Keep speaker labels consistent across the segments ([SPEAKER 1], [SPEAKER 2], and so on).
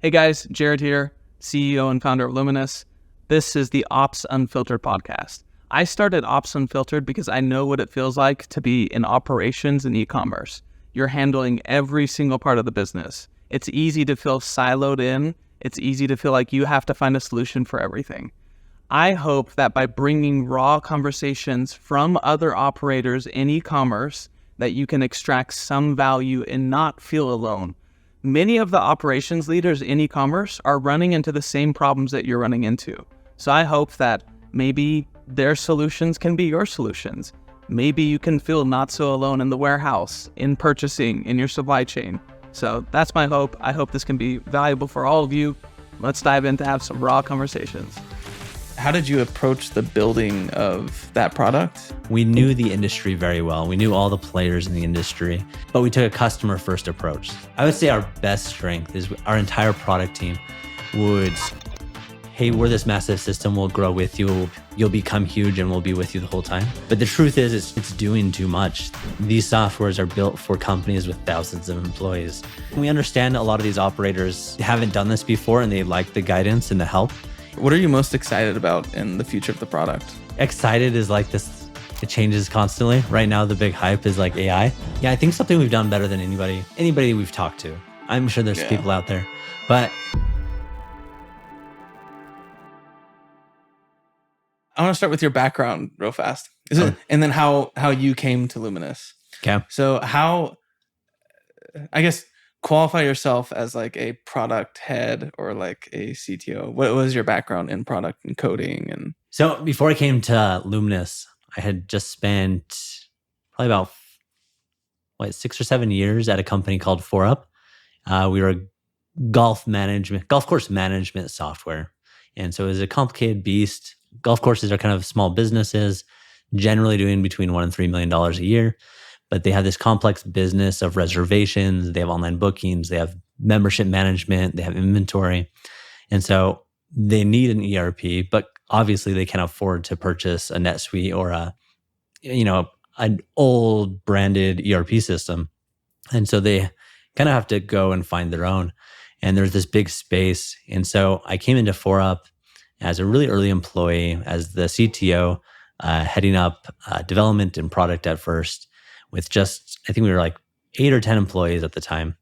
[SPEAKER 1] Hey guys, Jared here, CEO and founder of Luminous. This is the Ops Unfiltered podcast. I started Ops Unfiltered because I know what it feels like to be in operations and e-commerce. You're handling every single part of the business. It's easy to feel siloed in. It's easy to feel like you have to find a solution for everything. I hope that by bringing raw conversations from other operators in e-commerce, that you can extract some value and not feel alone. Many of the operations leaders in e-commerce are running into the same problems that you're running into. So I hope that maybe their solutions can be your solutions. Maybe you can feel not so alone in the warehouse, in purchasing, in your supply chain. So that's my hope. I hope this can be valuable for all of you. Let's dive in to have some raw conversations. How did you approach the building of that product?
[SPEAKER 2] We knew the industry very well. We knew all the players in the industry, but we took a customer-first approach. I would say our best strength is our entire product team would, hey, we're this massive system, we'll grow with you, you'll become huge and we'll be with you the whole time. But the truth is, it's doing too much. These softwares are built for companies with thousands of employees. We understand a lot of these operators haven't done this before and they like the guidance and the help.
[SPEAKER 1] What are you most excited about in the future of the product?
[SPEAKER 2] Excited is like this, it changes constantly. Right now, the big hype is like AI. Yeah, I think something we've done better than anybody we've talked to. I'm sure there's people out there, but
[SPEAKER 1] I want to start with your background real fast. And then how you came to Luminous.
[SPEAKER 2] Okay.
[SPEAKER 1] So qualify yourself as like a product head or like a CTO. What was your background in product and coding? And
[SPEAKER 2] so before I came to Luminous, I had just spent probably about 6 or 7 years at a company called 4Up. We were a golf course management software. And so it was a complicated beast. Golf courses are kind of small businesses, generally doing between $1 and $3 million a year. But they have this complex business of reservations, they have online bookings, they have membership management, they have inventory. And so they need an ERP, but obviously they can't afford to purchase a NetSuite or an old branded ERP system. And so they kind of have to go and find their own. And there's this big space. And so I came into 4Up as a really early employee, as the CTO, heading up development and product at first. With just, I think we were like 8 or 10 employees at the time.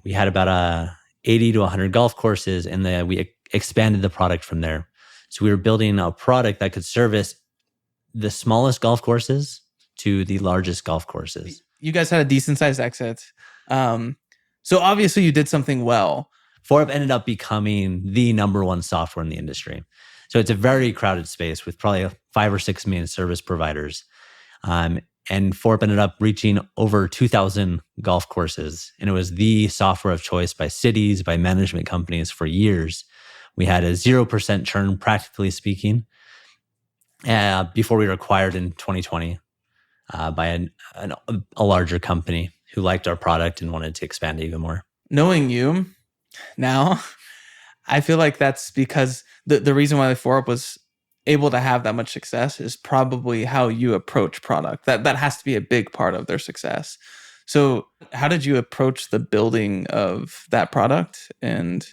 [SPEAKER 2] We had about 80 to 100 golf courses, and then we expanded the product from there. So we were building a product that could service the smallest golf courses to the largest golf courses.
[SPEAKER 1] You guys had a decent sized exit. So obviously you did something well.
[SPEAKER 2] 4Up ended up becoming the number one software in the industry. So it's a very crowded space with probably 5 or 6 main service providers. And 4Up ended up reaching over 2,000 golf courses. And it was the software of choice by cities, by management companies for years. We had a 0% churn, practically speaking, before we were acquired in 2020 by a larger company who liked our product and wanted to expand it even more.
[SPEAKER 1] Knowing you now, I feel like that's because the reason why 4Up was able to have that much success is probably how you approach product. That has to be a big part of their success. So how did you approach the building of that product? And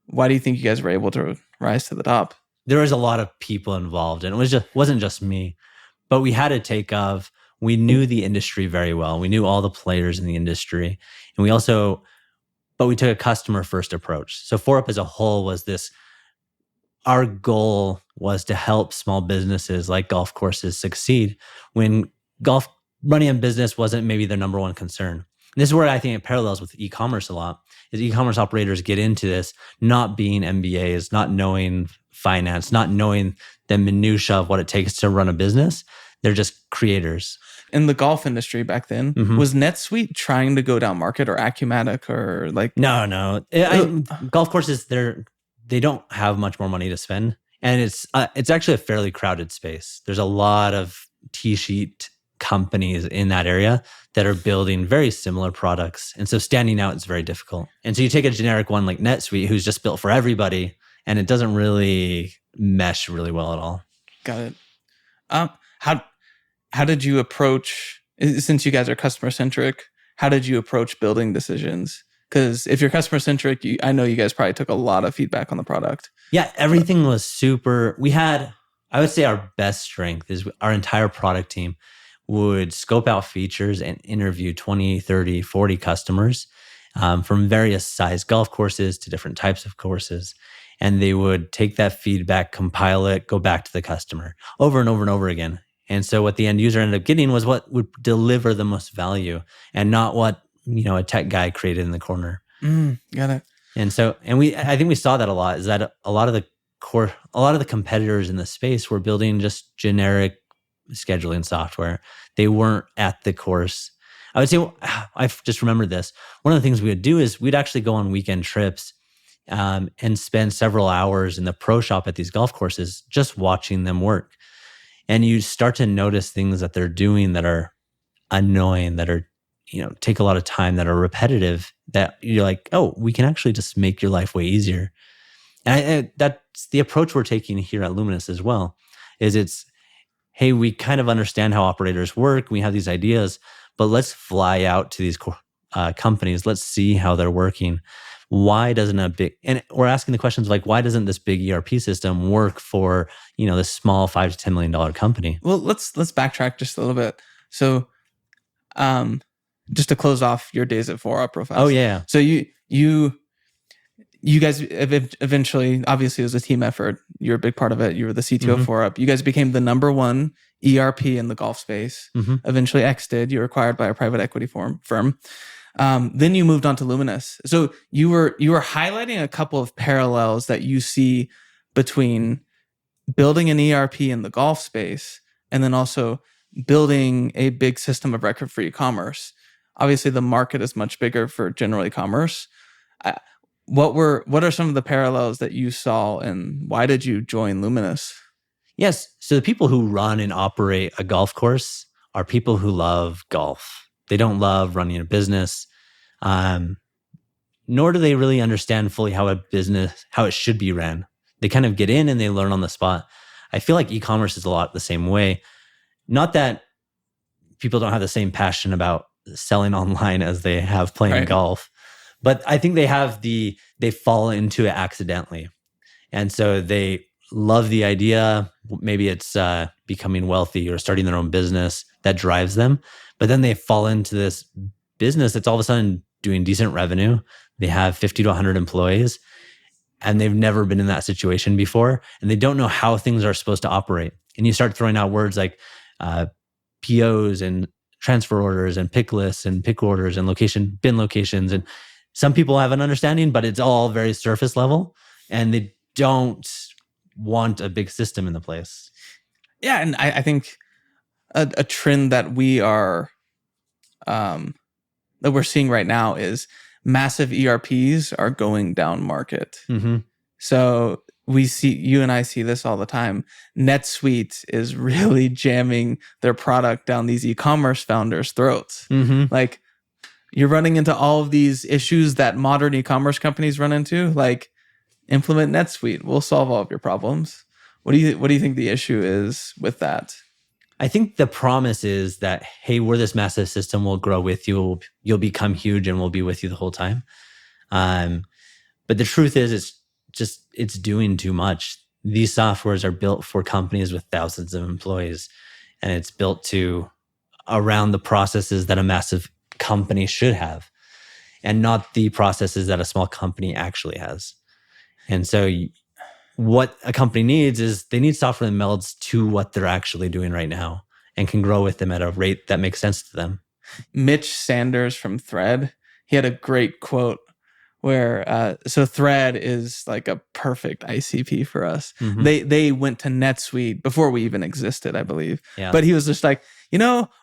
[SPEAKER 1] why do you think you guys were able to rise to the top?
[SPEAKER 2] There was a lot of people involved, and it wasn't just me, but we had a take of, we knew the industry very well. We knew all the players in the industry. And but we took a customer first approach. So 4Up as a whole was this, our goal was to help small businesses like golf courses succeed when running a business wasn't maybe their number one concern. And this is where I think it parallels with e-commerce a lot, is e-commerce operators get into this not being MBAs, not knowing finance, not knowing the minutia of what it takes to run a business. They're just creators.
[SPEAKER 1] In the golf industry back then, was NetSuite trying to go down market or Acumatic or like...
[SPEAKER 2] No. Golf courses, they don't have much more money to spend. And it's actually a fairly crowded space. There's a lot of T-sheet companies in that area that are building very similar products. And so standing out is very difficult. And so you take a generic one like NetSuite, who's just built for everybody, and it doesn't really mesh really well at all.
[SPEAKER 1] Got it. How did you approach, since you guys are customer-centric, how did you approach building decisions? Because if you're customer centric, I know you guys probably took a lot of feedback on the product.
[SPEAKER 2] Yeah, everything was super. I would say our best strength is our entire product team would scope out features and interview 20, 30, 40 customers from various size golf courses to different types of courses. And they would take that feedback, compile it, go back to the customer over and over and over again. And so what the end user ended up getting was what would deliver the most value and not what, a tech guy created in the corner.
[SPEAKER 1] Got it.
[SPEAKER 2] And so, I think we saw that a lot, is that a lot of the competitors in the space were building just generic scheduling software. They weren't at the course. I would say, I just remembered this. One of the things we would do is we'd actually go on weekend trips and spend several hours in the pro shop at these golf courses, just watching them work. And you start to notice things that they're doing that are annoying, that are, take a lot of time, that are repetitive, that you're like, oh, we can actually just make your life way easier. And that's the approach we're taking here at Luminous as well, is hey, we kind of understand how operators work. We have these ideas, but let's fly out to these companies. Let's see how they're working. Why doesn't and we're asking the questions like, why doesn't this big ERP system work for, this small $5 to $10 million company?
[SPEAKER 1] Well, let's backtrack just a little bit. So, just to close off your days at 4UP real fast.
[SPEAKER 2] Oh yeah.
[SPEAKER 1] So you guys eventually, obviously it was a team effort. You're a big part of it. You were the CTO of 4UP. You guys became the number one ERP in the golf space. Eventually exited. You were acquired by a private equity firm. Then you moved on to Luminous. So you were highlighting a couple of parallels that you see between building an ERP in the golf space and then also building a big system of record for e-commerce. Obviously, the market is much bigger for general e-commerce. What are some of the parallels that you saw, and why did you join Luminous?
[SPEAKER 2] Yes. So the people who run and operate a golf course are people who love golf. They don't love running a business, nor do they really understand fully how it should be ran. They kind of get in and they learn on the spot. I feel like e-commerce is a lot the same way. Not that people don't have the same passion about selling online as they have playing golf, but I think they fall into it accidentally. And so they love the idea. Maybe it's becoming wealthy or starting their own business that drives them. But then they fall into this business that's all of a sudden doing decent revenue. They have 50 to 100 employees and they've never been in that situation before. And they don't know how things are supposed to operate. And you start throwing out words like POs and transfer orders and pick lists and pick orders and bin locations. And some people have an understanding, but it's all very surface level and they don't want a big system in the place.
[SPEAKER 1] Yeah. And I think a trend that that we're seeing right now is massive ERPs are going down market. So you and I see this all the time. NetSuite is really jamming their product down these e-commerce founders' throats. Like, you're running into all of these issues that modern e-commerce companies run into. Like, implement NetSuite. We'll solve all of your problems. What do you think the issue is with that?
[SPEAKER 2] I think the promise is that, hey, we're this massive system. We'll grow with you. You'll become huge and we'll be with you the whole time. But the truth is, it's doing too much. These softwares are built for companies with thousands of employees, and it's built around the processes that a massive company should have, and not the processes that a small company actually has. And so what a company needs is they need software that melds to what they're actually doing right now and can grow with them at a rate that makes sense to them.
[SPEAKER 1] Mitch Sanders from Thread, he had a great quote where, so Thread is like a perfect ICP for us. They went to NetSuite before we even existed, I believe.
[SPEAKER 2] Yeah.
[SPEAKER 1] But he was just like,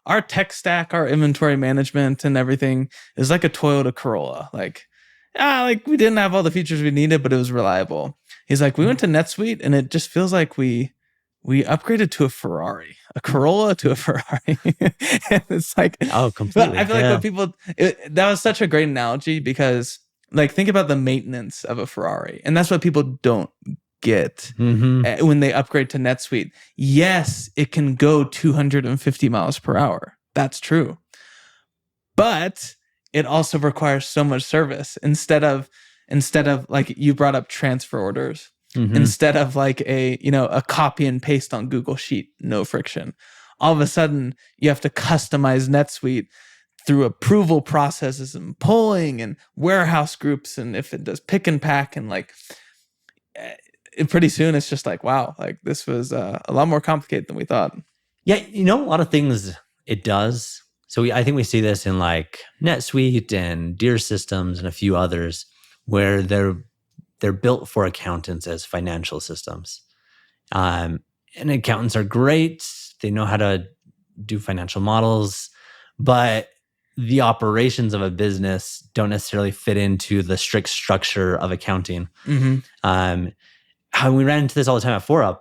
[SPEAKER 1] our tech stack, our inventory management and everything is like a Toyota Corolla. Like we didn't have all the features we needed, but it was reliable. He's like, we went to NetSuite and it just feels like we upgraded to a Ferrari, a Corolla to a Ferrari. And it's like,
[SPEAKER 2] oh, completely.
[SPEAKER 1] I feel like that was such a great analogy because, like, think about the maintenance of a Ferrari. And that's what people don't get when they upgrade to NetSuite. Yes, it can go 250 miles per hour. That's true. But it also requires so much service. Instead of like you brought up transfer orders, instead of like a copy and paste on Google Sheet, no friction. All of a sudden, you have to customize NetSuite through approval processes and polling and warehouse groups, and if it does pick and pack, and like pretty soon it's just like, wow, like this was a lot more complicated than we thought.
[SPEAKER 2] Yeah, a lot of things it does. So I think we see this in like NetSuite and Deer Systems and a few others where they're built for accountants as financial systems. And accountants are great. They know how to do financial models, but the operations of a business don't necessarily fit into the strict structure of accounting. How we ran into this all the time at 4UP,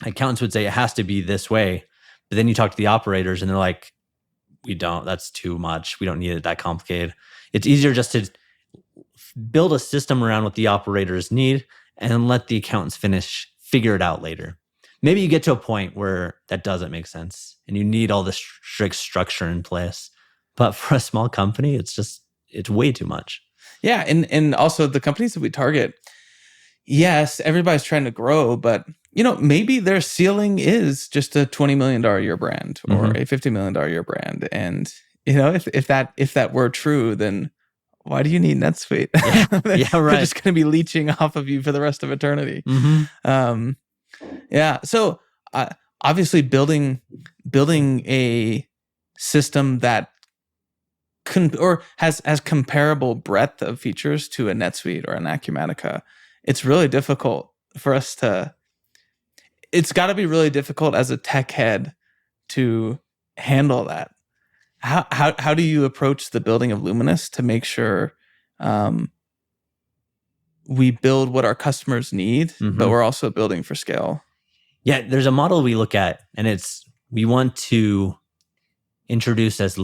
[SPEAKER 2] accountants would say it has to be this way, but then you talk to the operators and they're like, we don't, that's too much. We don't need it that complicated. It's easier just to build a system around what the operators need and let the accountants figure it out later. Maybe you get to a point where that doesn't make sense and you need all the strict structure in place. But for a small company, it's way too much.
[SPEAKER 1] Yeah. And also the companies that we target, yes, everybody's trying to grow, but maybe their ceiling is just a $20 million a year brand or a $50 million a year brand. And if that were true, then why do you need NetSuite?
[SPEAKER 2] Yeah, right.
[SPEAKER 1] They're just going to be leeching off of you for the rest of eternity. Yeah. So obviously building a system that has comparable breadth of features to a NetSuite or an Acumatica, it's really difficult for us to. It's got to be really difficult as a tech head to handle that. How do you approach the building of Luminous to make sure we build what our customers need, but we're also building for scale?
[SPEAKER 2] Yeah, there's a model we look at, and we want to introduce as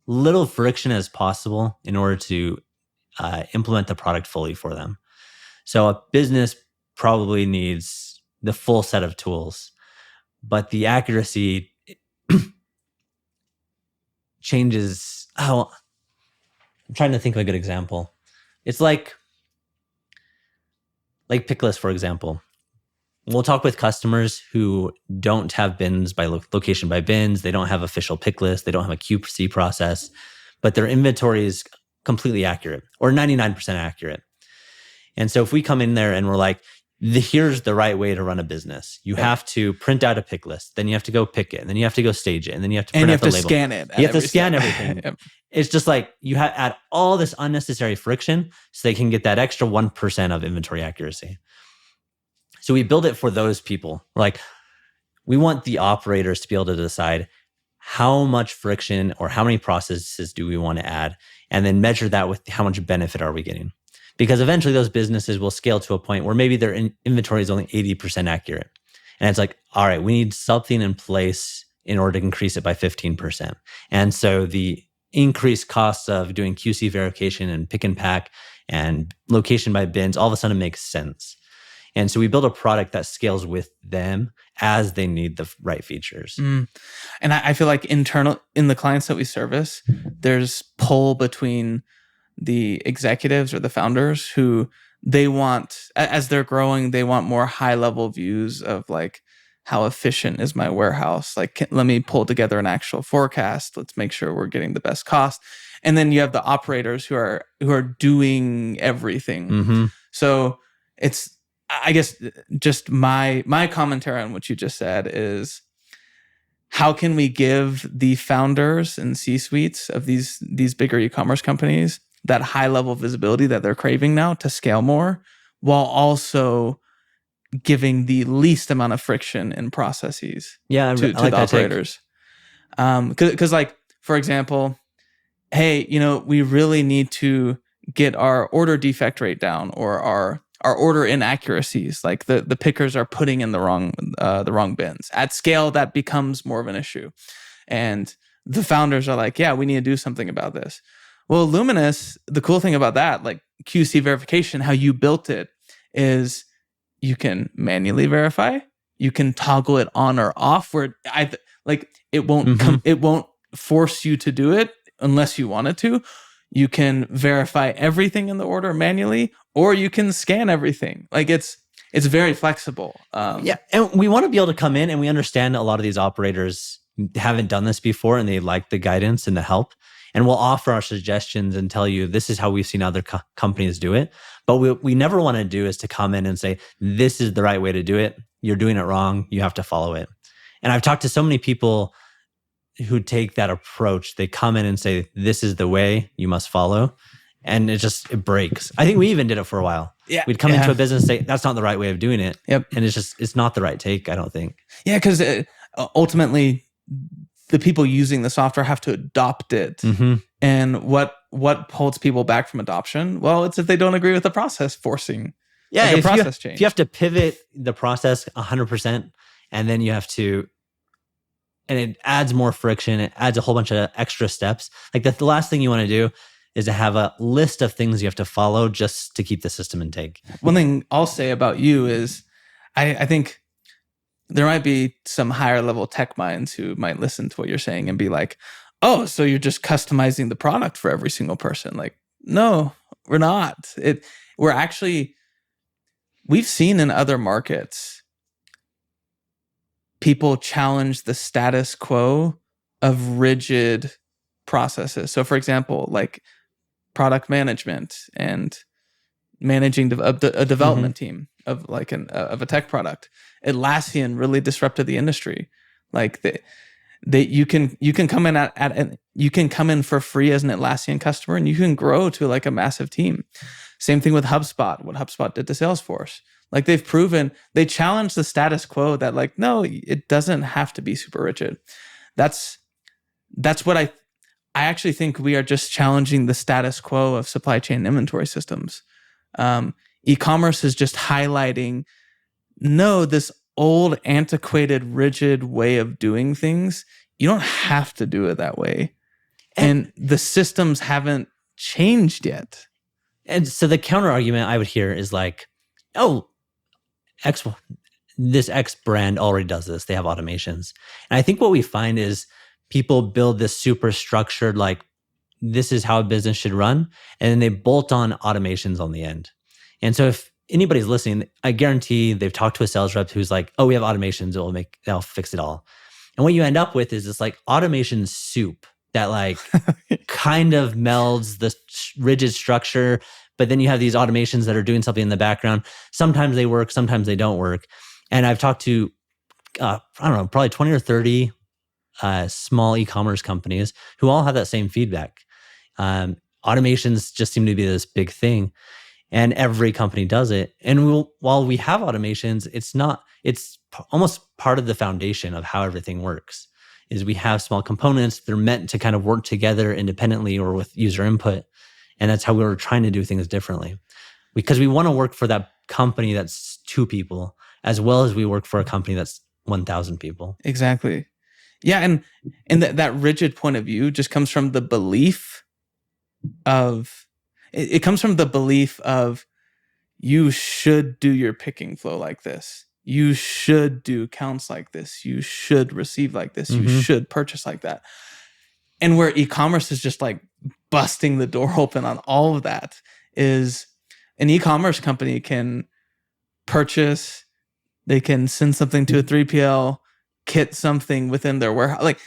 [SPEAKER 2] little friction as possible in order to implement the product fully for them. So a business probably needs the full set of tools, but the accuracy changes. I'm trying to think of a good example. It's like Picklist, for example. We'll talk with customers who don't have bins by location by bins. They don't have official pick list. They don't have a QC process, but their inventory is completely accurate or 99% accurate. And so if we come in there and we're like, here's the right way to run a business. You have to print out a pick list. Then you have to go pick it. And then you have to go stage it. And then you have to print out the label.
[SPEAKER 1] Scan it.
[SPEAKER 2] You have to scan everything. Yep. It's just like you add all this unnecessary friction so they can get that extra 1% of inventory accuracy. So we build it for those people. Like, we want the operators to be able to decide how much friction or how many processes do we want to add, and then measure that with how much benefit are we getting. Because eventually those businesses will scale to a point where maybe their inventory is only 80% accurate. And it's like, all right, we need something in place in order to increase it by 15%. And so the increased costs of doing QC verification and pick and pack and location by bins all of a sudden makes sense. And so we build a product that scales with them as they need the right features.
[SPEAKER 1] And I feel like in the clients that we service, there's pull between the executives or the founders who they want, as they're growing, they want more high level views of like, how efficient is my warehouse? Like, let me pull together an actual forecast. Let's make sure we're getting the best cost. And then you have the operators who are doing everything. So it's, I guess, just my commentary on what you just said is, how can we give the founders and C-suites of these bigger e-commerce companies that high level visibility that they're craving now to scale more, while also giving the least amount of friction in processes to the operators? Because like, for example, hey, we really need to get our order defect rate down, or our order inaccuracies. Like the pickers are putting in the wrong bins. At scale, that becomes more of an issue. And the founders are like, yeah, we need to do something about this. Well, Luminous, the cool thing about that, like QC verification, how you built it, is you can manually verify. You can toggle it on or off, where it won't it won't force you to do it unless you wanted to. You can verify everything in the order manually, or you can scan everything. Like it's very flexible.
[SPEAKER 2] Yeah, and we want to be able to come in, and we understand a lot of these operators haven't done this before, and they like the guidance and the help. And we'll offer our suggestions and tell you this is how we've seen other companies do it. But what we never want to do is to come in and say, this is the right way to do it. You're doing it wrong. You have to follow it. And I've talked to so many people who take that approach. They come in and say, this is the way you must follow. And it breaks. I think we even did it for a while.
[SPEAKER 1] Yeah.
[SPEAKER 2] We'd come into a business and say, that's not the right way of doing it.
[SPEAKER 1] Yep.
[SPEAKER 2] And it's not the right take, I don't think.
[SPEAKER 1] Yeah, because ultimately, the people using the software have to adopt it.
[SPEAKER 2] Mm-hmm.
[SPEAKER 1] And what holds people back from adoption? Well, it's if they don't agree with the process forcing a process change.
[SPEAKER 2] If you have to pivot the process 100%, and then you have to, and it adds more friction, it adds a whole bunch of extra steps. Like the last thing you want to do is to have a list of things you have to follow just to keep the system in take.
[SPEAKER 1] One thing I'll say about you is I think there might be some higher level tech minds who might listen to what you're saying and be like, oh, so you're just customizing the product for every single person. Like, no, we're not. We've seen in other markets, people challenge the status quo of rigid processes. So for example, like product management and managing a development team of like of a tech product. Atlassian really disrupted the industry. Like you can come in you can come in for free as an Atlassian customer, and you can grow to like a massive team. Same thing with HubSpot. What HubSpot did to Salesforce. Like they challenged the status quo that like, no, it doesn't have to be super rigid. That's what I actually think we are just challenging the status quo of supply chain inventory systems. E-commerce is just highlighting, no, this old, antiquated, rigid way of doing things, you don't have to do it that way. And the systems haven't changed yet.
[SPEAKER 2] And so the counter argument I would hear is like, oh, this X brand already does this. They have automations. And I think what we find is people build this super structured, like, this is how a business should run. And then they bolt on automations on the end. And so if anybody's listening, I guarantee they've talked to a sales rep who's like, oh, we have automations. They'll fix it all. And what you end up with is this like automation soup that like kind of melds the rigid structure. But then you have these automations that are doing something in the background. Sometimes they work, sometimes they don't work. And I've talked to, I don't know, probably 20 or 30 small e-commerce companies who all have that same feedback. Automations just seem to be this big thing, and every company does it. And while we have automations, it's almost part of the foundation of how everything works. Is we have small components, they're meant to kind of work together independently or with user input. And that's how we were trying to do things differently. Because we want to work for that company that's 2 people, as well as we work for a company that's 1,000 people.
[SPEAKER 1] Exactly. Yeah, and that rigid point of view just comes from the belief of, it comes from the belief of, you should do your picking flow like this. You should do counts like this. You should receive like this. You should purchase like that. And where e-commerce is just like busting the door open on all of that is an e-commerce company can purchase, they can send something to a 3PL, kit something within their warehouse. Like,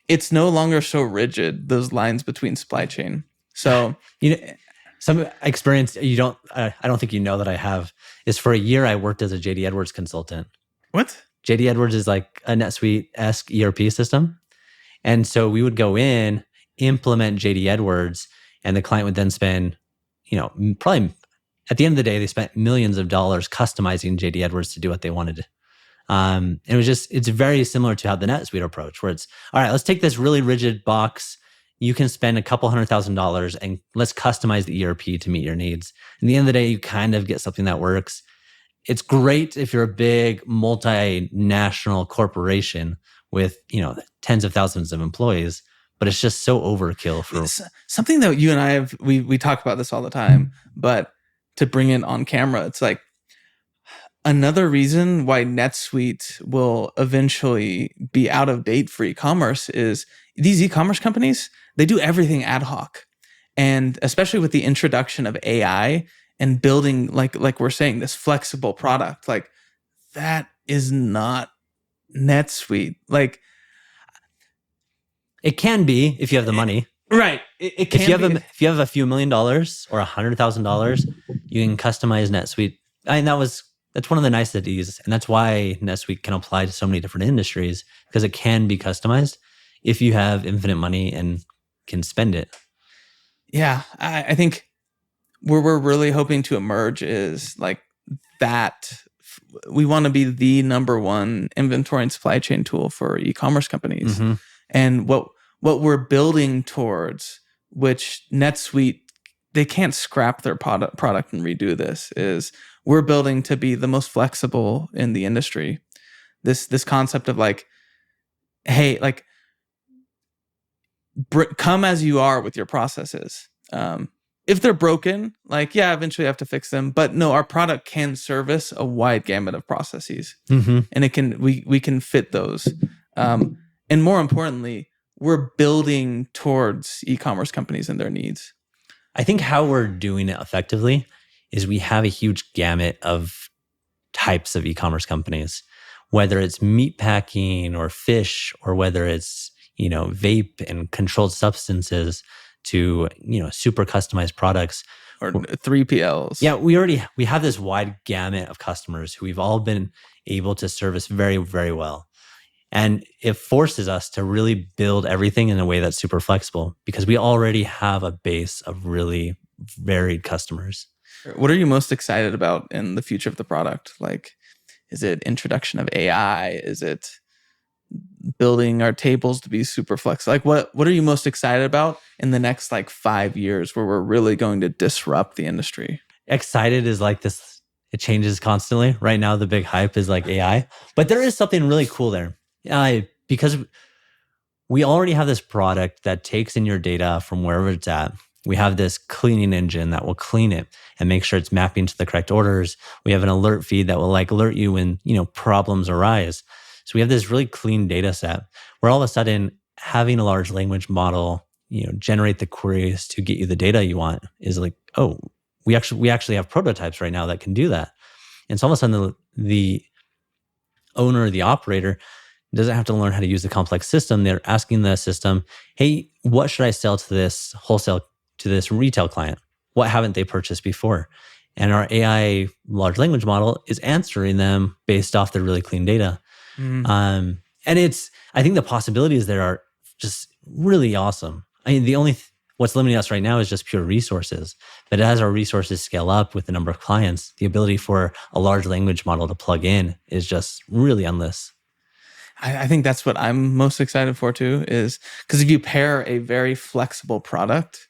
[SPEAKER 1] it's no longer so rigid, those lines between supply chain. So,
[SPEAKER 2] some experience I don't think you know that I have is for a year I worked as a JD Edwards consultant.
[SPEAKER 1] What?
[SPEAKER 2] JD Edwards is like a NetSuite-esque ERP system. And so we would go in, implement JD Edwards, and the client would then spend, probably at the end of the day, they spent millions of dollars customizing JD Edwards to do what they wanted. And it's very similar to how the NetSuite approach, where it's, all right, let's take this really rigid box. You can spend a couple $100,000 and let's customize the ERP to meet your needs. At the end of the day, you kind of get something that works. It's great if you're a big multinational corporation with, tens of thousands of employees, but it's just so overkill for
[SPEAKER 1] something that you and I we talk about this all the time, but to bring it on camera, it's like another reason why NetSuite will eventually be out of date for e-commerce is these e-commerce companies, they do everything ad hoc. And especially with the introduction of AI and building, like we're saying, this flexible product, like that is not NetSuite. Like
[SPEAKER 2] It can be if you have the money.
[SPEAKER 1] right. It can
[SPEAKER 2] If you have a few $1,000,000 or $100,000, you can customize NetSuite. And that's one of the niceties, and that's why NetSuite can apply to so many different industries, because it can be customized if you have infinite money and can spend it.
[SPEAKER 1] Yeah, I think where we're really hoping to emerge is like that. We want to be the number one inventory and supply chain tool for e-commerce companies.
[SPEAKER 2] Mm-hmm.
[SPEAKER 1] And what we're building towards, which NetSuite, they can't scrap their product and redo this, is we're building to be the most flexible in the industry. This concept of like, hey, like come as you are with your processes. If they're broken, like, yeah, eventually you have to fix them. But no, our product can service a wide gamut of processes,
[SPEAKER 2] Mm-hmm.
[SPEAKER 1] and it can we can fit those. And more importantly, we're building towards e-commerce companies and their needs.
[SPEAKER 2] I think how we're doing it effectively is we have a huge gamut of types of e-commerce companies, whether it's meat packing or fish, or whether it's, vape and controlled substances, to, super customized products.
[SPEAKER 1] Or 3PLs.
[SPEAKER 2] Yeah, we have this wide gamut of customers who we've all been able to service very, very well. And it forces us to really build everything in a way that's super flexible, because we already have a base of really varied customers.
[SPEAKER 1] What are you most excited about in the future of the product? Like, is it introduction of AI? Is it building our tables to be super flexible? Like, what are you most excited about in the next 5 years where we're really going to disrupt the industry?
[SPEAKER 2] Excited is like this, it changes constantly. Right now, the big hype is like AI, but there is something really cool there. Because we already have this product that takes in your data from wherever it's at. We have this cleaning engine that will clean it and make sure it's mapping to the correct orders. We have an alert feed that will alert you when, problems arise. So we have this really clean data set where all of a sudden having a large language model, generate the queries to get you the data you want is like, oh, we actually have prototypes right now that can do that. And so all of a sudden the owner or the operator doesn't have to learn how to use the complex system. They're asking the system, hey, what should I sell to this wholesale, to this retail client? What haven't they purchased before? And our AI large language model is answering them based off the really clean data. And I think the possibilities there are just really awesome. I mean, what's limiting us right now is just pure resources. But as our resources scale up with the number of clients, the ability for a large language model to plug in is just really endless.
[SPEAKER 1] I think that's what I'm most excited for too, is because if you pair a very flexible product,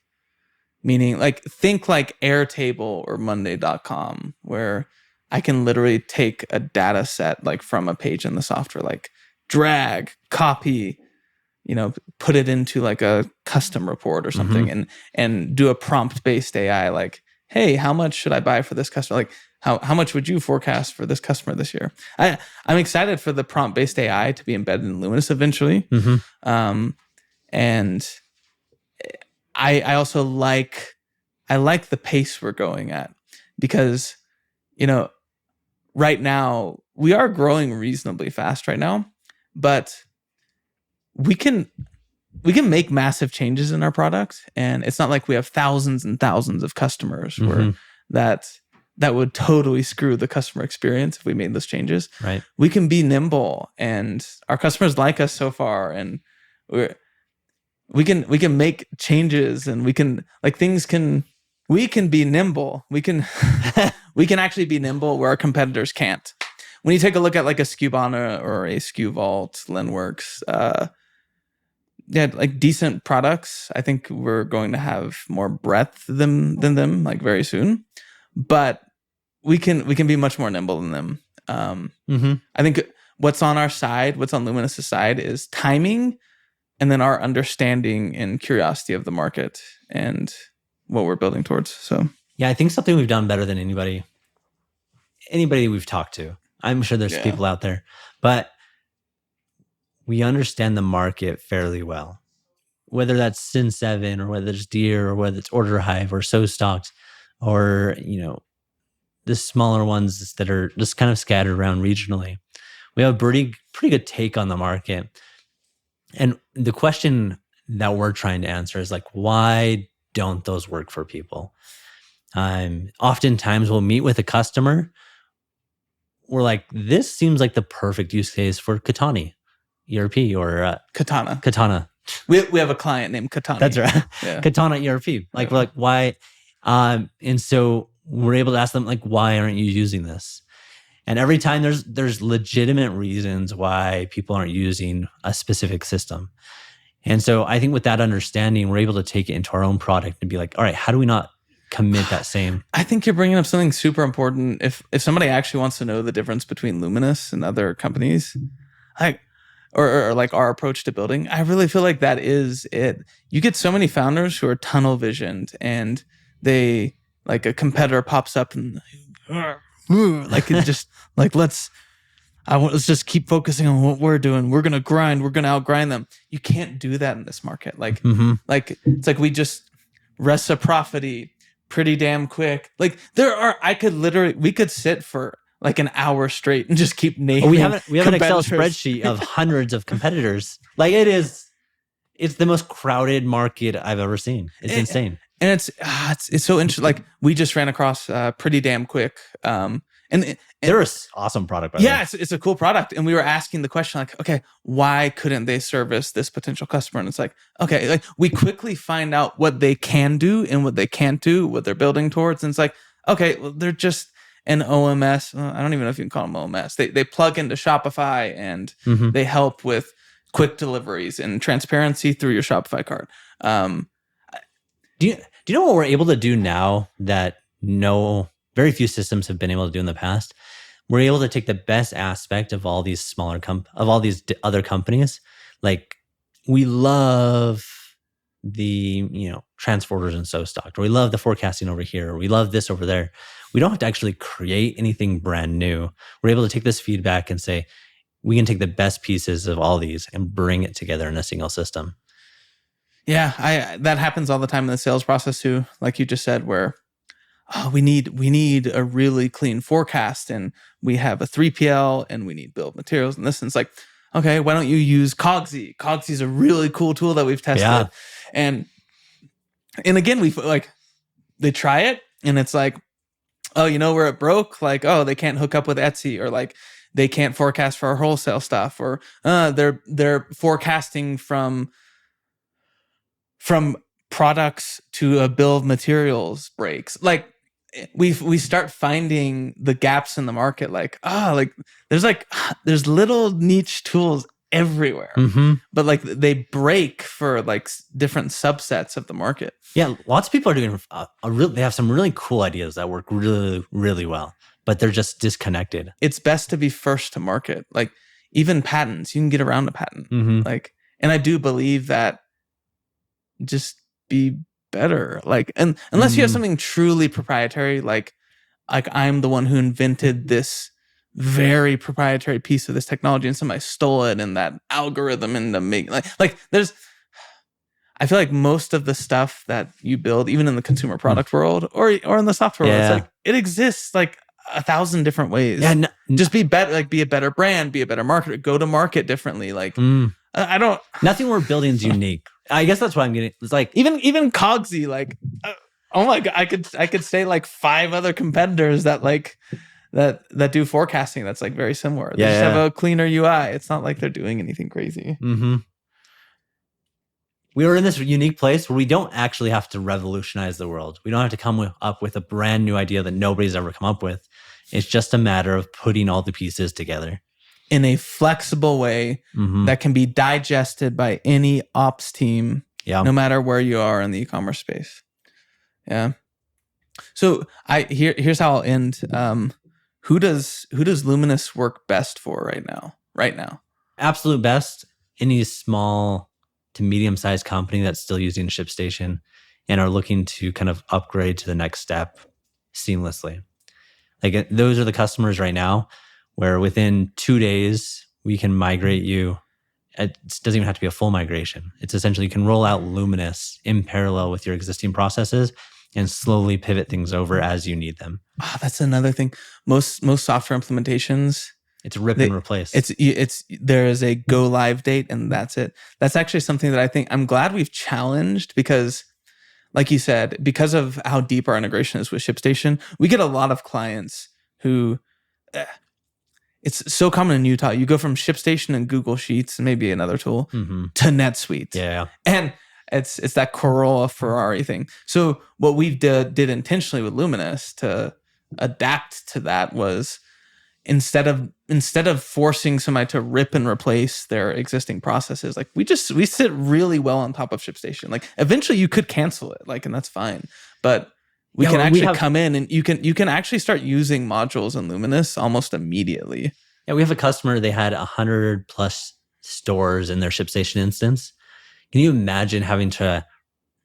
[SPEAKER 1] meaning think like Airtable or Monday.com, where I can literally take a data set from a page in the software, drag, copy, put it into a custom report or something, and do a prompt-based AI, hey, how much should I buy for this customer? How much would you forecast for this customer this year? I'm excited for the prompt-based AI to be embedded in Luminous eventually. And I also like the pace we're going at, because, right now we are growing reasonably fast right now, but we can make massive changes in our product, and it's not like we have thousands and thousands of customers where that would totally screw the customer experience if we made those changes.
[SPEAKER 2] Right.
[SPEAKER 1] We can be nimble, and our customers like us so far, and we can make changes, and we can be nimble. We can actually be nimble where our competitors can't. When you take a look at a Skubana or a SKU Vault, Lenworks, decent products, I think we're going to have more breadth than them very soon, but we can be much more nimble than them. I think what's on our side, what's on Luminous' side, is timing, and then our understanding and curiosity of the market and what we're building towards. So
[SPEAKER 2] yeah, I think something we've done better than anybody, anybody we've talked to. I'm sure there's people out there, but we understand the market fairly well. Whether that's Sin7 or whether it's Deer or whether it's Order Hive or SoStocked or, the smaller ones that are just kind of scattered around regionally. We have a pretty good take on the market. And the question that we're trying to answer is like, why don't those work for people? Oftentimes we'll meet with a customer. We're like, this seems like the perfect use case for Katani ERP or Katana.
[SPEAKER 1] We have a client named Katani.
[SPEAKER 2] That's right. Yeah. Katana ERP. Like, we're like, why? And so we're able to ask them, like, why aren't you using this? And every time there's legitimate reasons why people aren't using a specific system. And so I think with that understanding, we're able to take it into our own product and be like, all right, how do we not commit that same?
[SPEAKER 1] I think you're bringing up something super important. If somebody actually wants to know the difference between Luminous and other companies, or like our approach to building, I really feel like that is it. You get so many founders who are tunnel visioned, and they, like, a competitor pops up and like, it just like, let's just keep focusing on what we're doing. We're gonna grind. We're gonna outgrind them. You can't do that in this market. Like, like it's like we just reciprocity pretty damn quick. Like, we could sit for like an hour straight and just keep naming.
[SPEAKER 2] We have an Excel spreadsheet of hundreds of competitors. Like, it's the most crowded market I've ever seen. It's insane.
[SPEAKER 1] And it's so interesting. Like, we just ran across pretty damn quick. And
[SPEAKER 2] they're an awesome product, by the way.
[SPEAKER 1] It's a cool product. And we were asking the question, like, okay, why couldn't they service this potential customer? And it's like, okay, like, we quickly find out what they can do and what they can't do, what they're building towards. And it's like, okay, well, they're just an OMS. I don't even know if you can call them OMS. They plug into Shopify, and they help with quick deliveries and transparency through your Shopify cart.
[SPEAKER 2] Do you know what we're able to do now that very few systems have been able to do in the past? We're able to take the best aspect of all these other companies. Like, we love the transporters and SoStocked, or we love the forecasting over here, or we love this over there. We don't have to actually create anything brand new. We're able to take this feedback and say, we can take the best pieces of all these and bring it together in a single system.
[SPEAKER 1] Yeah, that happens all the time in the sales process too. Like you just said, where we need a really clean forecast, and we have a 3PL, and we need bill of materials and this. And it's like, okay, why don't you use Cogsy? Cogsy is a really cool tool that we've tested. Yeah. And again, they try it, and it's like, oh, where it broke? Like, oh, they can't hook up with Etsy, or like, they can't forecast for our wholesale stuff, or they're forecasting from products to a bill of materials breaks. Like, we start finding the gaps in the market. Like, there's little niche tools everywhere, but like, they break for like different subsets of the market.
[SPEAKER 2] Yeah, lots of people are doing they have some really cool ideas that work really, really well, but they're just disconnected.
[SPEAKER 1] It's best to be first to market. Like, even patents, you can get around a patent. Like, and I do believe that, just be better. Like, and unless you have something truly proprietary, like I'm the one who invented this very proprietary piece of this technology, and somebody stole it and that algorithm and the make like there's, I feel like most of the stuff that you build, even in the consumer product world or in the software world, it's like, it exists like 1,000 different ways. Yeah, just be better, like, be a better brand, be a better marketer, go to market differently. Like,
[SPEAKER 2] nothing we're building is unique. I guess that's what I'm getting. It's like
[SPEAKER 1] even Cogsy, like, oh my God, I could say like 5 other competitors that like that do forecasting that's like very similar. They just have a cleaner UI. It's not like they're doing anything crazy.
[SPEAKER 2] We are in this unique place where we don't actually have to revolutionize the world. We don't have to come up with a brand new idea that nobody's ever come up with. It's just a matter of putting all the pieces together
[SPEAKER 1] in a flexible way that can be digested by any ops team, no matter where you are in the e-commerce space. Yeah. So here's how I'll end. Who does Luminous work best for right now?
[SPEAKER 2] Absolute best. Any small to medium-sized company that's still using ShipStation and are looking to kind of upgrade to the next step seamlessly. Like those are the customers right now where within 2 days, we can migrate you. It doesn't even have to be a full migration. It's essentially you can roll out Luminous in parallel with your existing processes and slowly pivot things over as you need them.
[SPEAKER 1] That's another thing. Most software implementations,
[SPEAKER 2] it's rip and replace.
[SPEAKER 1] It's there is a go live date and that's it. That's actually something that I think I'm glad we've challenged because, like you said, because of how deep our integration is with ShipStation, we get a lot of clients who. It's so common in Utah. You go from ShipStation and Google Sheets and maybe another tool to NetSuite.
[SPEAKER 2] Yeah.
[SPEAKER 1] And it's that Corolla Ferrari thing. So what we did intentionally with Luminous to adapt to that was instead of forcing somebody to rip and replace their existing processes, like we sit really well on top of ShipStation. Like eventually you could cancel it, like, and that's fine. But we can actually come in and you can actually start using modules in Luminous almost immediately.
[SPEAKER 2] Yeah, we have a customer, they had 100 plus stores in their ShipStation instance. Can you imagine having to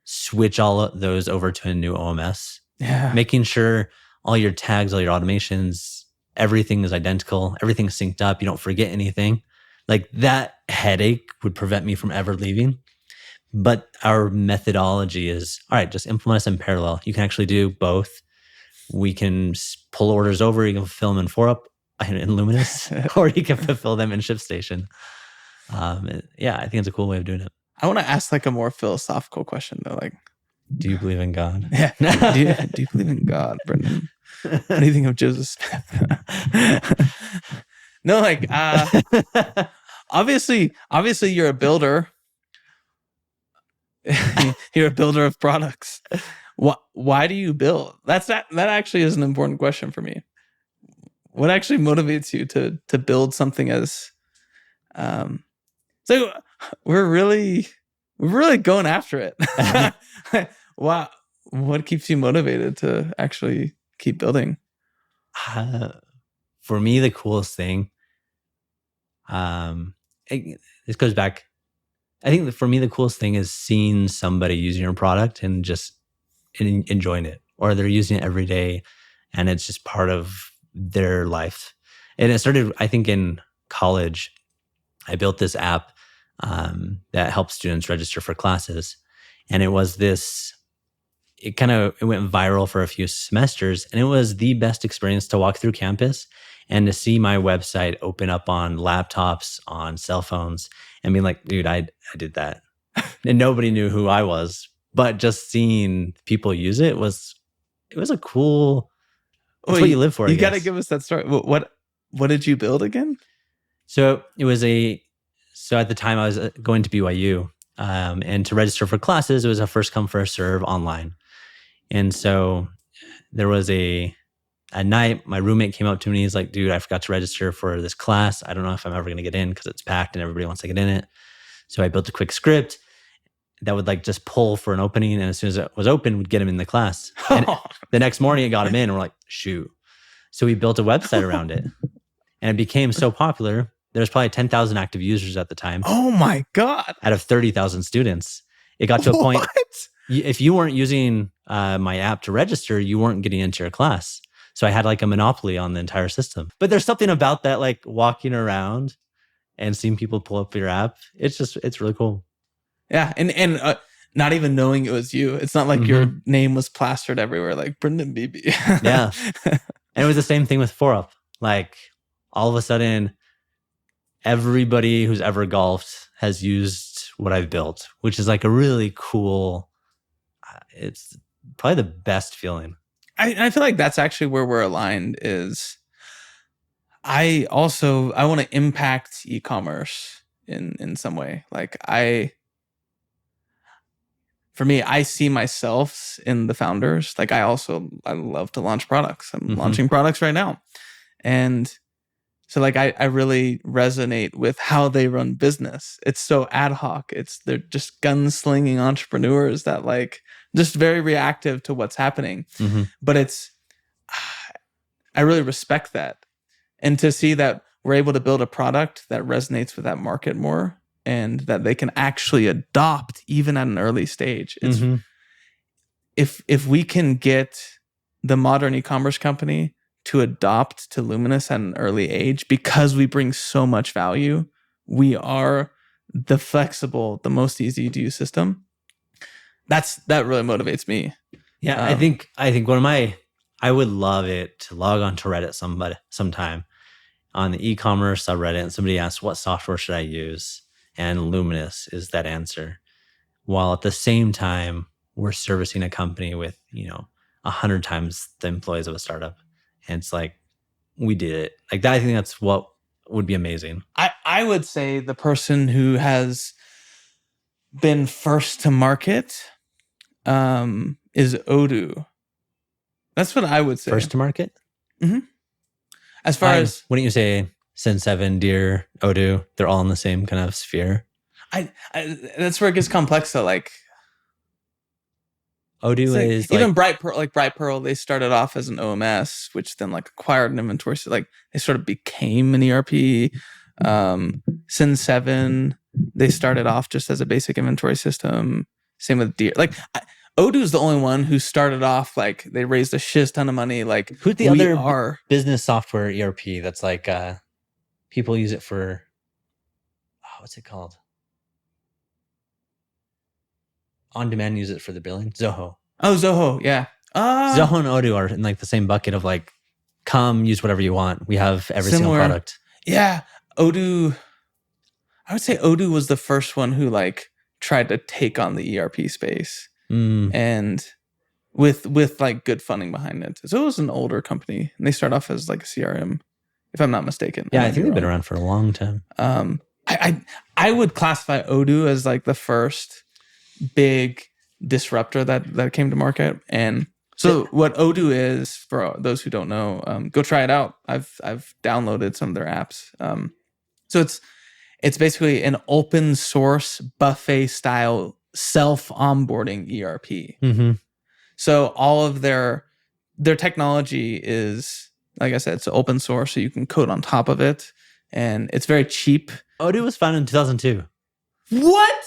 [SPEAKER 2] switch all of those over to a new OMS?
[SPEAKER 1] Yeah.
[SPEAKER 2] Making sure all your tags, all your automations, everything is identical, everything's synced up, you don't forget anything. Like that headache would prevent me from ever leaving. But our methodology is, all right, just implement us in parallel. You can actually do both. We can pull orders over. You can fulfill them in 4UP, in Luminous, or you can fulfill them in ShipStation. Yeah, I think it's a cool way of doing it.
[SPEAKER 1] I want to ask like a more philosophical question though. Like,
[SPEAKER 2] do you believe in God?
[SPEAKER 1] Yeah. do you believe in God, Brendon? What do you think of Joseph Smith? No, like, obviously you're a builder. You're a builder of products. Why do you build? That actually is an important question for me. What actually motivates you to build something as so we're really going after it. Wow. What keeps you motivated to actually keep building?
[SPEAKER 2] For me, the coolest thing, this goes back. I think for me, the coolest thing is seeing somebody using your product and just enjoying it, or they're using it every day and it's just part of their life. And it started, I think, in college. I built this app that helps students register for classes. And it was it went viral for a few semesters, and it was the best experience to walk through campus and to see my website open up on laptops, on cell phones, and be like, dude, I did that. And nobody knew who I was, but just seeing people use it was a cool, it's what you live for.
[SPEAKER 1] You got to give us that story. What did you build again?
[SPEAKER 2] So it was so at the time I was going to BYU, and to register for classes, it was a first come, first serve online. And so there was a night, my roommate came up to me and he's like, dude, I forgot to register for this class. I don't know if I'm ever going to get in because it's packed and everybody wants to get in it. So I built a quick script that would like just pull for an opening. And as soon as it was open, we'd get him in the class. And the next morning it got him in and we're like, shoot. So we built a website around it and it became so popular. There's probably 10,000 active users at the time.
[SPEAKER 1] Oh my God.
[SPEAKER 2] Out of 30,000 students. It got to a point, if you weren't using my app to register, you weren't getting into your class. So I had like a monopoly on the entire system. But there's something about that, like walking around and seeing people pull up your app. It's really cool.
[SPEAKER 1] Yeah. And not even knowing it was you. It's not like your name was plastered everywhere, like Brendon Beebe.
[SPEAKER 2] Yeah. And it was the same thing with 4UP. Like all of a sudden, everybody who's ever golfed has used what I've built, which is like a really cool, it's probably the best feeling.
[SPEAKER 1] I feel like that's actually where we're aligned is I want to impact e-commerce in some way. Like for me, I see myself in the founders. Like I love to launch products. I'm launching products right now. And so like I really resonate with how they run business. It's so ad hoc. They're just gunslinging entrepreneurs that like just very reactive to what's happening. But I really respect that. And to see that we're able to build a product that resonates with that market more and that they can actually adopt even at an early stage. If we can get the modern e-commerce company to adopt to Luminous at an early age because we bring so much value. We are the flexible, the most easy to use system. That really motivates me.
[SPEAKER 2] Yeah, I think I would love it to log on to Reddit sometime on the e-commerce subreddit, and somebody asks, what software should I use? And Luminous is that answer. While at the same time, we're servicing a company with, 100 times the employees of a startup. And it's like, we did it. Like that, I think that's what would be amazing.
[SPEAKER 1] I would say the person who has been first to market is Odoo. That's what I would say.
[SPEAKER 2] First to market?
[SPEAKER 1] Mm-hmm. As far as...
[SPEAKER 2] Wouldn't you say Sin7, Deer, Odoo, they're all in the same kind of sphere?
[SPEAKER 1] I that's where it gets complex though. Like
[SPEAKER 2] Odoo is
[SPEAKER 1] even Bright Pearl, they started off as an OMS, which then like acquired an inventory. So like they sort of became an ERP. Sin7, they started off just as a basic inventory system. Same with Deer. Like Odoo is the only one who started off like they raised a shiz ton of money. Like
[SPEAKER 2] who's the other business software ERP that's like people use it for? What's it called? On demand use it for the billing. Zoho.
[SPEAKER 1] Oh, Zoho, yeah.
[SPEAKER 2] Zoho and Odoo are in like the same bucket of like, come use whatever you want. We have every single product.
[SPEAKER 1] Yeah, Odoo. I would say Odoo was the first one who like tried to take on the ERP space, and with like good funding behind it. So it was an older company, and they start off as like a CRM, if I'm not mistaken.
[SPEAKER 2] Yeah, I think they've been around for a long time.
[SPEAKER 1] I would classify Odoo as like the first big disruptor that came to market. And so what Odoo is, for those who don't know, go try it out. I've downloaded some of their apps. So it's basically an open source buffet style self onboarding ERP.
[SPEAKER 2] Mm-hmm.
[SPEAKER 1] So all of their technology is, like I said, it's open source, so you can code on top of it, and it's very cheap.
[SPEAKER 2] Odoo was founded in 2002.
[SPEAKER 1] What?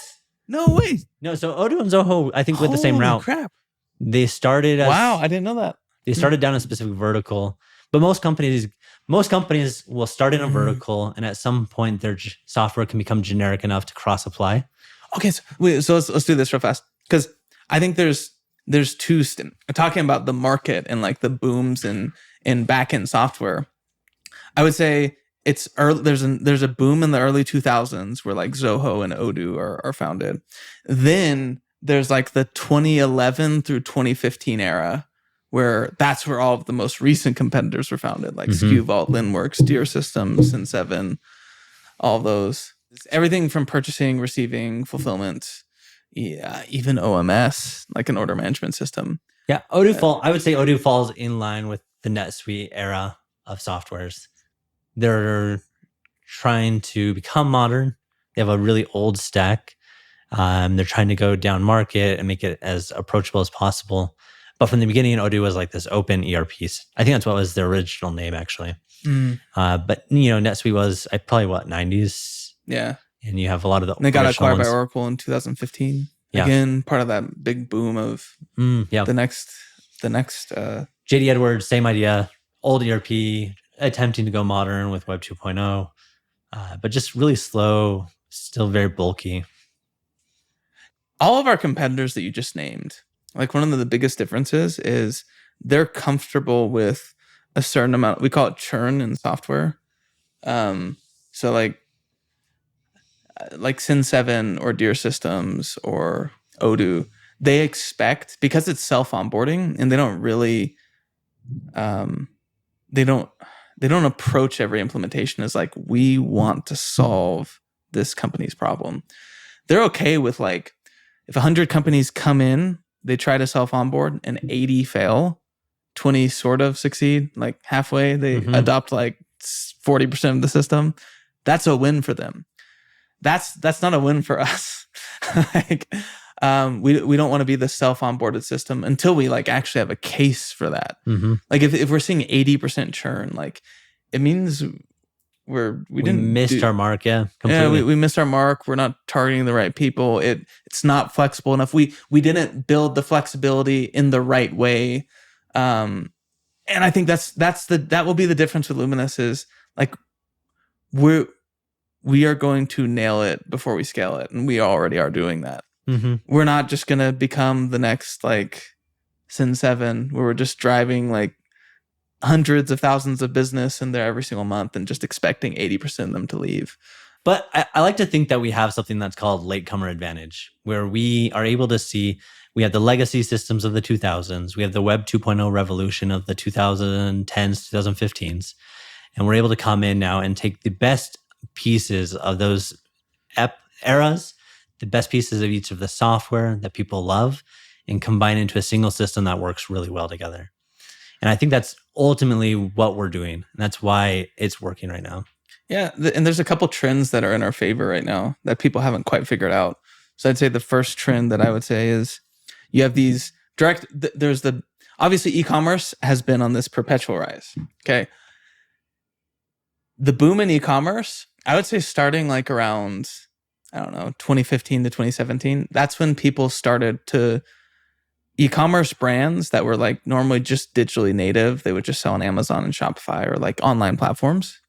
[SPEAKER 1] No way.
[SPEAKER 2] No, so Odoo and Zoho, I think, went the same route.
[SPEAKER 1] Crap.
[SPEAKER 2] They started as...
[SPEAKER 1] Wow, I didn't know that.
[SPEAKER 2] They started down a specific vertical. But most companies will start in a vertical, and at some point, their software can become generic enough to cross-apply.
[SPEAKER 1] Okay, so let's do this real fast. Because I think there's two... talking about the market and like the booms in back-end software. I would say it's early, there's a boom in the early 2000s where like Zoho and Odoo are founded. Then there's like the 2011 through 2015 era, where that's where all of the most recent competitors were founded, like SKU Vault, Linworks, Deer Systems, Sin7, all of those. Everything from purchasing, receiving, fulfillment, even OMS, like an order management system.
[SPEAKER 2] Yeah, I would say Odoo falls in line with the NetSuite era of softwares. They're trying to become modern. They have a really old stack. They're trying to go down market and make it as approachable as possible. But from the beginning, Odoo was like this open ERP. I think that's what was their original name, actually. But NetSuite was probably 90s.
[SPEAKER 1] Yeah.
[SPEAKER 2] And you have a lot of the...
[SPEAKER 1] And they got acquired by Oracle in 2015.
[SPEAKER 2] Yeah.
[SPEAKER 1] Again, part of that big boom of the next.
[SPEAKER 2] JD Edwards, same idea. Old ERP, attempting to go modern with Web 2.0, but just really slow, still very bulky.
[SPEAKER 1] All of our competitors that you just named, like one of the biggest differences is they're comfortable with a certain amount. We call it churn in software. So like Sin7 or Deer Systems or Odoo, they expect, because it's self-onboarding and they don't really, they don't approach every implementation as like, we want to solve this company's problem. They're okay with like, if 100 companies come in, they try to self-onboard and 80 fail, 20 sort of succeed, like halfway, they adopt like 40% of the system. That's a win for them. That's not a win for us. Like, we don't want to be the self-onboarded system until we like actually have a case for that. Like if we're seeing 80% churn, like it means we
[SPEAKER 2] missed our mark. Yeah, completely.
[SPEAKER 1] Yeah, we missed our mark. We're not targeting the right people. It's not flexible enough. We didn't build the flexibility in the right way. And And I think that will be the difference with Luminous is like we are going to nail it before we scale it, and we already are doing that.
[SPEAKER 2] Mm-hmm.
[SPEAKER 1] We're not just gonna become the next like Sin 7 where we're just driving like hundreds of thousands of business in there every single month and just expecting 80% of them to leave.
[SPEAKER 2] But I like to think that we have something that's called latecomer advantage, where we are able to see we have the legacy systems of the 2000s, we have the Web 2.0 revolution of the 2010s, 2015s, and we're able to come in now and take the best pieces of those eras, the best pieces of each of the software that people love, and combine into a single system that works really well together. And I think that's ultimately what we're doing. And that's why it's working right now.
[SPEAKER 1] Yeah. And there's a couple trends that are in our favor right now that people haven't quite figured out. So I'd say the first trend that I would say is you have these obviously e-commerce has been on this perpetual rise. Okay. The boom in e-commerce, I would say starting like around, I don't know, 2015 to 2017, that's when people started to e-commerce brands that were like normally just digitally native, they would just sell on Amazon and Shopify or like online platforms.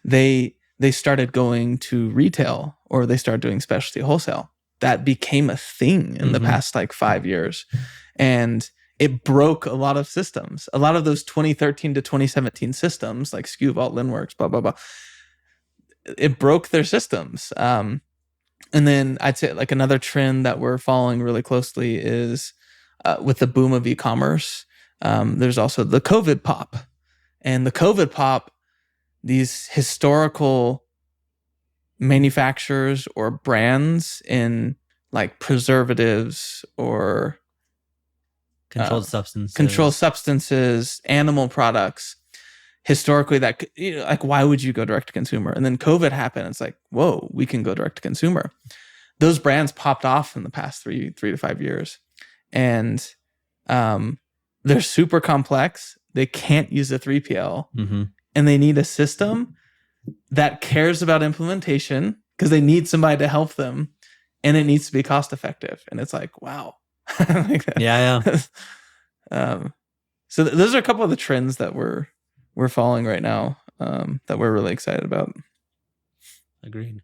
[SPEAKER 1] They started going to retail or they started doing specialty wholesale. That became a thing in the past like 5 years. And it broke a lot of systems. A lot of those 2013 to 2017 systems like SKU Vault, Linworks, blah, blah, blah. It broke their systems. And then I'd say like another trend that we're following really closely is with the boom of e-commerce, there's also the COVID pop. And the COVID pop, these historical manufacturers or brands in like preservatives or
[SPEAKER 2] controlled substances,
[SPEAKER 1] animal products, historically that, like, why would you go direct to consumer? And then COVID happened. It's like, whoa, we can go direct to consumer. Those brands popped off in the past 3 to 5 years. And they're super complex. They can't use a 3PL. And they need a system that cares about implementation because they need somebody to help them. And it needs to be cost effective. And it's like, wow.
[SPEAKER 2] Yeah.
[SPEAKER 1] So those are a couple of the trends that we're following right now that we're really excited about.
[SPEAKER 2] Agreed.